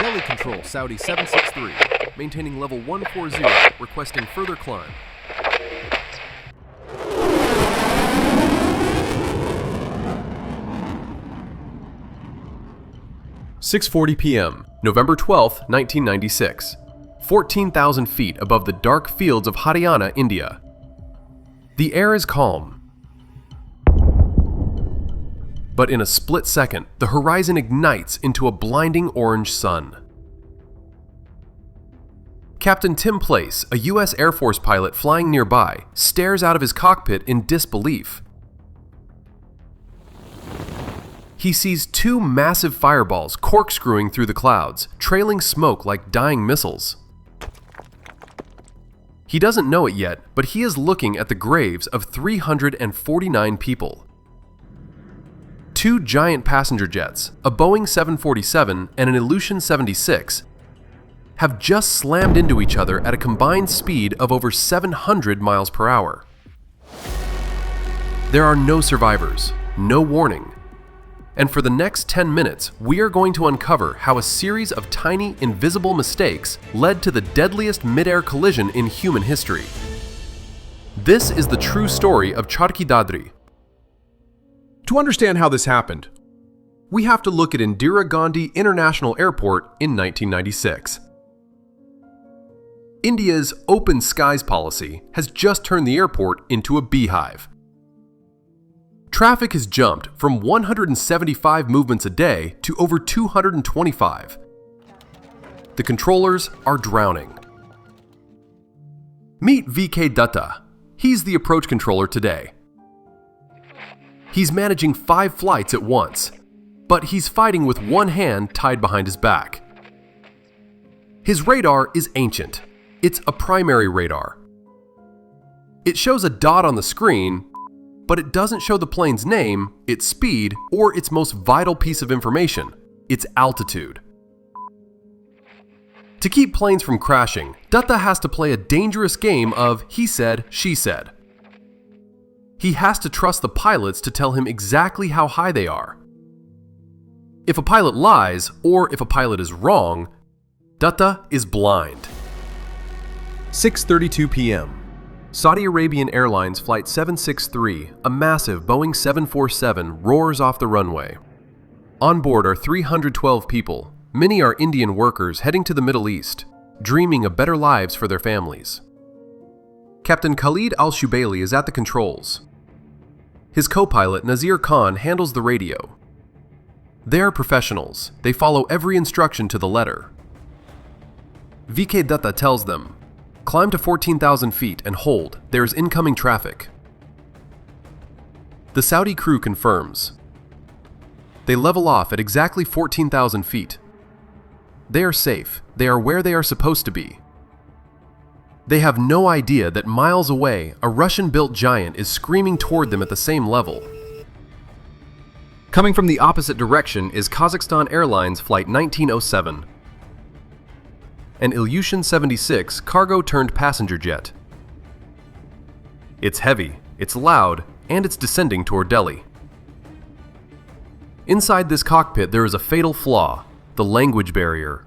Delhi control Saudi 763, maintaining level 140, requesting further climb. "6:40 p.m., November 12, 1996. 14,000 feet above the dark fields of Haryana, India. The air is calm. But in a split second, the horizon ignites into a blinding orange sun. Captain Tim Place, a U.S. Air Force pilot flying nearby, stares out of his cockpit in disbelief. He sees two massive fireballs corkscrewing through the clouds, trailing smoke like dying missiles. He doesn't know it yet, but he is looking at the graves of 349 people. Two giant passenger jets, a Boeing 747 and an Ilyushin-76, have just slammed into each other at a combined speed of over 700 miles per hour. There are no survivors, no warning. And for the next 10 minutes, we are going to uncover how a series of tiny, invisible mistakes led to the deadliest mid-air collision in human history. This is the true story of Charkhi Dadri. To understand how this happened, we have to look at Indira Gandhi International Airport in 1996. India's open skies policy has just turned the airport into a beehive. Traffic has jumped from 175 movements a day to over 225. The controllers are drowning. Meet VK Dutta. He's the approach controller today. He's managing 5 flights at once, but he's fighting with one hand tied behind his back. His radar is ancient. It's a primary radar. It shows a dot on the screen, but it doesn't show the plane's name, its speed, or its most vital piece of information, its altitude. To keep planes from crashing, Dutta has to play a dangerous game of he said, she said. He has to trust the pilots to tell him exactly how high they are. If a pilot lies, or if a pilot is wrong, Dutta is blind. 6:32 p.m. Saudi Arabian Airlines Flight 763, a massive Boeing 747, roars off the runway. On board are 312 people. Many are Indian workers heading to the Middle East, dreaming of better lives for their families. Captain Khalid Al-Shubaili is at the controls. His co-pilot Nazir Khan handles the radio. They are professionals. They follow every instruction to the letter. VK Dutta tells them, "Climb to 14,000 feet and hold. There is incoming traffic." The Saudi crew confirms. They level off at exactly 14,000 feet. They are safe. They are where they are supposed to be. They have no idea that miles away, a Russian-built giant is screaming toward them at the same level. Coming from the opposite direction is Kazakhstan Airlines Flight 1907, an Ilyushin-76 cargo-turned-passenger jet. It's heavy, it's loud, and it's descending toward Delhi. Inside this cockpit there is a fatal flaw, the language barrier.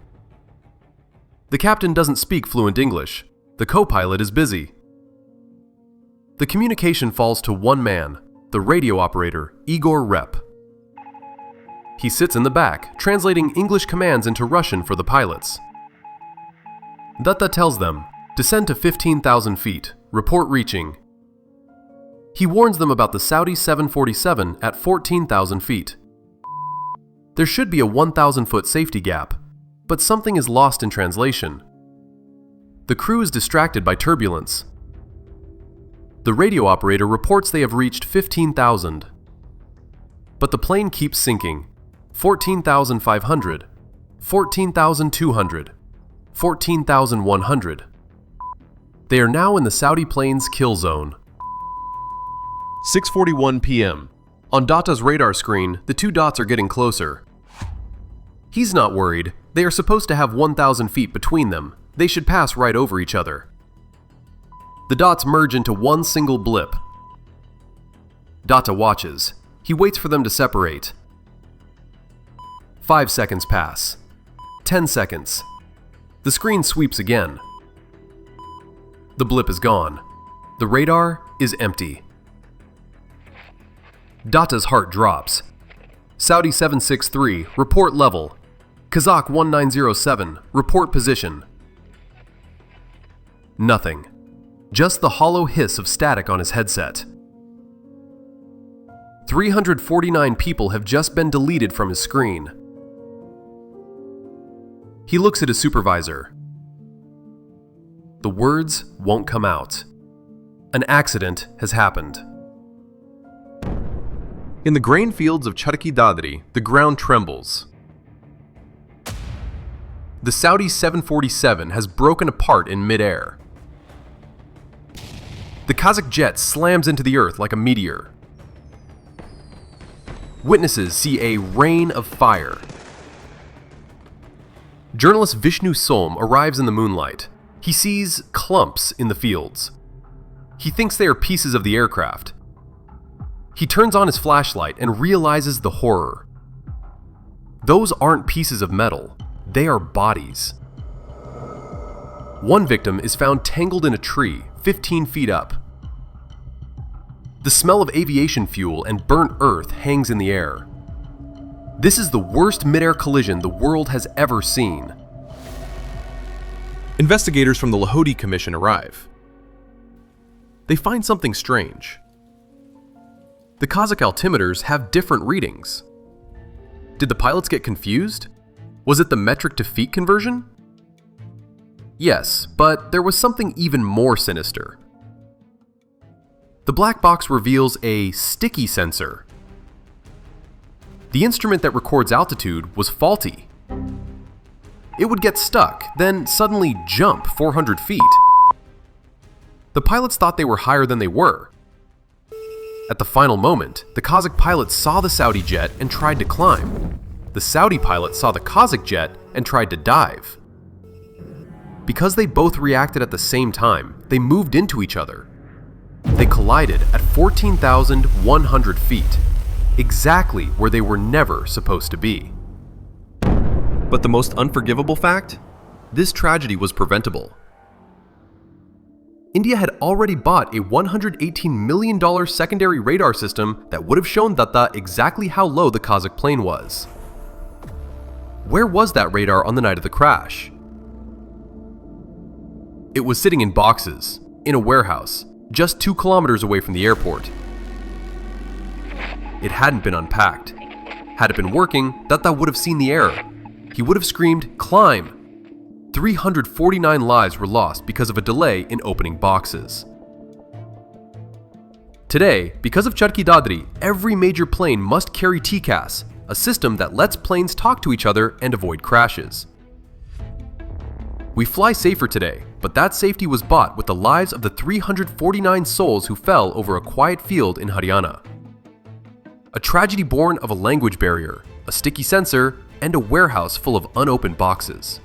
The captain doesn't speak fluent English. The co-pilot is busy. The communication falls to one man, the radio operator, Igor Rep. He sits in the back, translating English commands into Russian for the pilots. Dutta tells them, descend to 15,000 feet, report reaching. He warns them about the Saudi 747 at 14,000 feet. There should be a 1,000-foot safety gap, but something is lost in translation. The crew is distracted by turbulence. The radio operator reports they have reached 15,000. But the plane keeps sinking. 14,500, 14,200, 14,100. They are now in the Saudi plane's kill zone. 6:41 p.m. On Datta's radar screen, the two dots are getting closer. He's not worried. They are supposed to have 1,000 feet between them. They should pass right over each other. The dots merge into one single blip. Dutta watches. He waits for them to separate. 5 seconds pass. 10 seconds. The screen sweeps again. The blip is gone. The radar is empty. Datta's heart drops. Saudi 763, report level. Kazakh 1907, report position. Nothing. Just the hollow hiss of static on his headset. 349 people have just been deleted from his screen. He looks at his supervisor. The words won't come out. An accident has happened. In the grain fields of Charkhi Dadri, the ground trembles. The Saudi 747 has broken apart in midair. The Kazakh jet slams into the earth like a meteor. Witnesses see a rain of fire. Journalist Vishnu Solm arrives in the moonlight. He sees clumps in the fields. He thinks they are pieces of the aircraft. He turns on his flashlight and realizes the horror. Those aren't pieces of metal, they are bodies. One victim is found tangled in a tree, 15 feet up. The smell of aviation fuel and burnt earth hangs in the air. This is the worst mid-air collision the world has ever seen. Investigators from the Lahoti Commission arrive. They find something strange. The Kazakh altimeters have different readings. Did the pilots get confused? Was it the metric to feet conversion? Yes, but there was something even more sinister. The black box reveals a sticky sensor. The instrument that records altitude was faulty. It would get stuck, then suddenly jump 400 feet. The pilots thought they were higher than they were. At the final moment, the Kazakh pilot saw the Saudi jet and tried to climb. The Saudi pilot saw the Kazakh jet and tried to dive. Because they both reacted at the same time, they moved into each other. They collided at 14,100 feet, exactly where they were never supposed to be. But the most unforgivable fact? This tragedy was preventable. India had already bought a $118 million secondary radar system that would have shown Datta exactly how low the Kazakh plane was. Where was that radar on the night of the crash? It was sitting in boxes, in a warehouse, just 2 kilometers away from the airport. It hadn't been unpacked. Had it been working, Datta would have seen the error. He would have screamed, "Climb!" 349 lives were lost because of a delay in opening boxes. Today, because of Charkhi Dadri, every major plane must carry TCAS, a system that lets planes talk to each other and avoid crashes. We fly safer today, but that safety was bought with the lives of the 349 souls who fell over a quiet field in Haryana. A tragedy born of a language barrier, a sticky sensor, and a warehouse full of unopened boxes.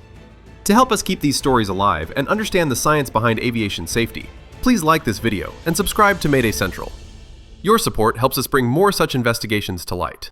To help us keep these stories alive and understand the science behind aviation safety, please like this video and subscribe to MayDay Central. Your support helps us bring more such investigations to light.